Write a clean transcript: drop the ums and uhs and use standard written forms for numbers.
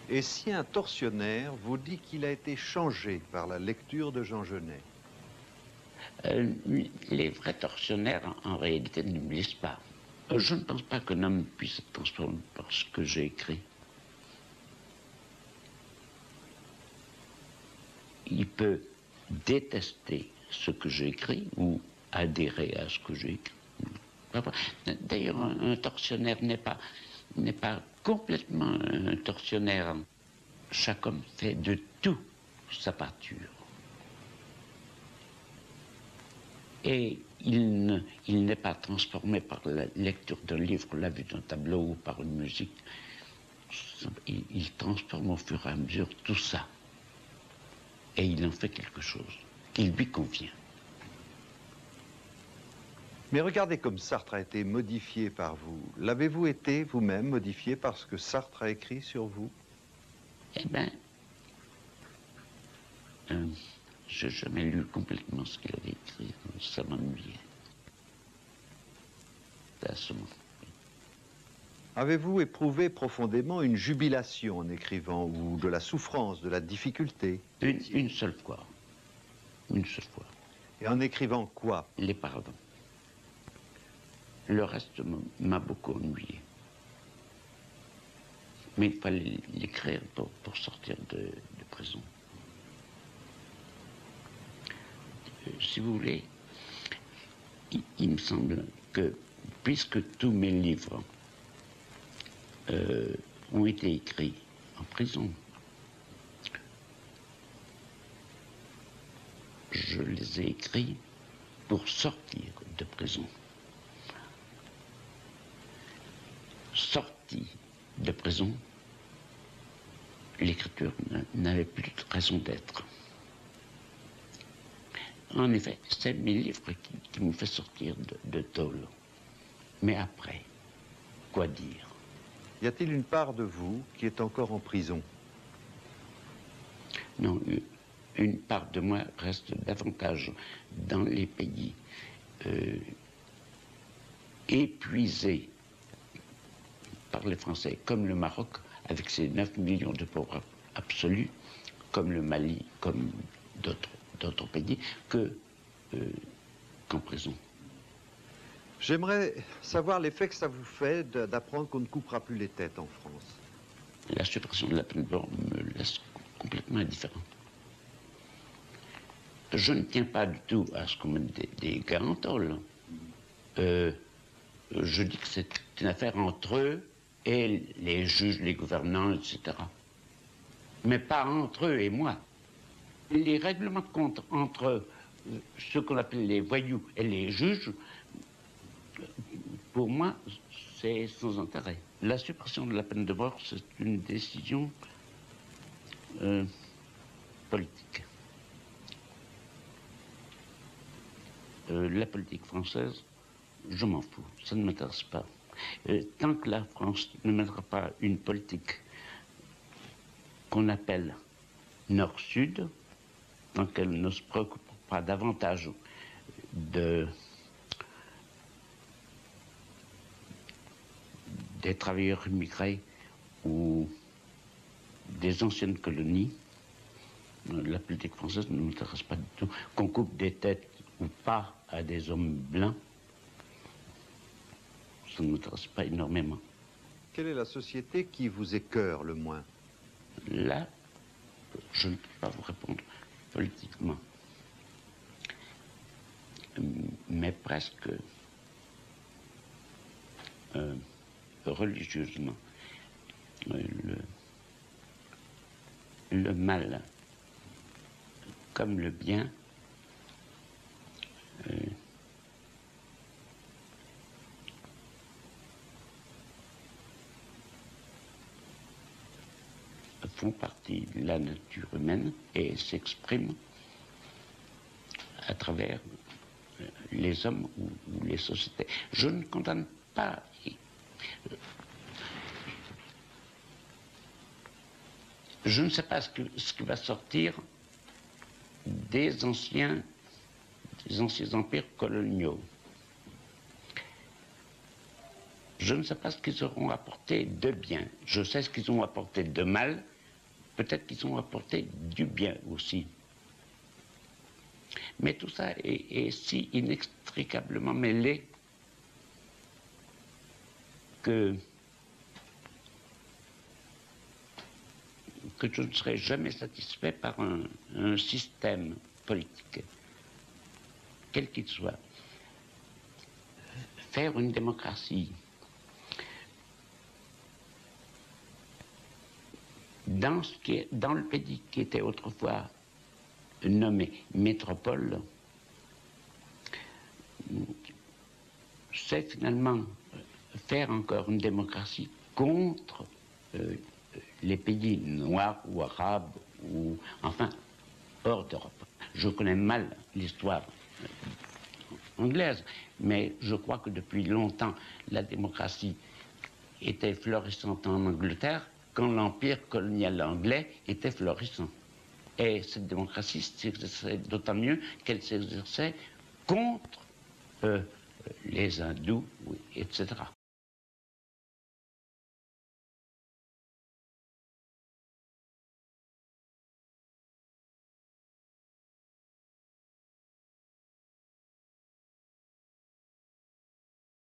Et si un tortionnaire vous dit qu'il a été changé par la lecture de Jean Genet? Les vrais tortionnaires, en réalité, ne me lisent pas. Je ne pense pas qu'un homme puisse être transformé par ce que j'ai écrit. Il peut détester ce que j'ai écrit ou adhérer à ce que j'ai écrit. D'ailleurs, un tortionnaire n'est pas complètement un tortionnaire. Chaque homme fait de tout sa pâture. Et il n'est pas transformé par la lecture d'un livre, la vue d'un tableau ou par une musique. Il transforme au fur et à mesure tout ça. Et il en fait quelque chose qui lui convient. Mais regardez comme Sartre a été modifié par vous. L'avez-vous été vous-même modifié par ce que Sartre a écrit sur vous? Eh bien, je n'ai jamais lu complètement ce qu'il avait écrit. Ça m'ennuyait. À ce moment. Avez-vous éprouvé profondément une jubilation en écrivant, ou de la souffrance, de la difficulté? Une seule fois. Une seule fois. Et en écrivant quoi? Les pardons. Le reste m'a beaucoup ennuyé. Mais il fallait l'écrire pour sortir de prison. Si vous voulez, il me semble que, puisque tous mes livres ont été écrits en prison, je les ai écrits pour sortir de prison. Sorti de prison, l'écriture n'avait plus de raison d'être. En effet, c'est mes livres qui m'ont fait sortir de tôle. Mais après, quoi dire? Y a-t-il une part de vous qui est encore en prison? Non, une part de moi reste davantage dans les pays épuisés par les Français, comme le Maroc, avec ses 9 millions de pauvres absolus, comme le Mali, comme d'autres pays, qu'en prison. J'aimerais savoir l'effet que ça vous fait d'apprendre qu'on ne coupera plus les têtes en France. La suppression de la peine de mort me laisse complètement indifférent. Je ne tiens pas du tout à ce qu'on mette des garantoles. Je dis que c'est une affaire entre eux et les juges, les gouvernants, etc. Mais pas entre eux et moi. Les règlements de compte entre ce qu'on appelle les voyous et les juges, pour moi, c'est sans intérêt. La suppression de la peine de mort, c'est une décision politique. La politique française, je m'en fous, ça ne m'intéresse pas. Tant que la France ne mettra pas une politique qu'on appelle Nord-Sud, tant qu'elle ne se préoccupe pas davantage des travailleurs immigrés ou des anciennes colonies, la politique française ne m'intéresse pas du tout. Qu'on coupe des têtes ou pas à des hommes blancs, ça ne m'intéresse pas énormément. Quelle est la société qui vous écœure le moins? Là, je ne peux pas vous répondre politiquement, mais presque religieusement. Le mal comme le bien font partie de la nature humaine et s'expriment à travers les hommes ou les sociétés. Je ne condamne pas. Je ne sais pas ce qui va sortir des anciens empires coloniaux. Je ne sais pas ce qu'ils auront apporté de bien. Je sais ce qu'ils ont apporté de mal peut-être qu'ils ont apporté du bien aussi. Mais tout ça est si inextricablement mêlé que je ne serai jamais satisfait par un système politique, quel qu'il soit. Faire une démocratie dans le pays qui était autrefois nommé métropole, c'est finalement faire encore une démocratie contre les pays noirs ou arabes, ou enfin hors d'Europe. Je connais mal l'histoire anglaise, mais je crois que depuis longtemps la démocratie était florissante en Angleterre quand l'empire colonial anglais était florissant. Et cette démocratie s'exerçait d'autant mieux qu'elle s'exerçait contre les hindous, etc.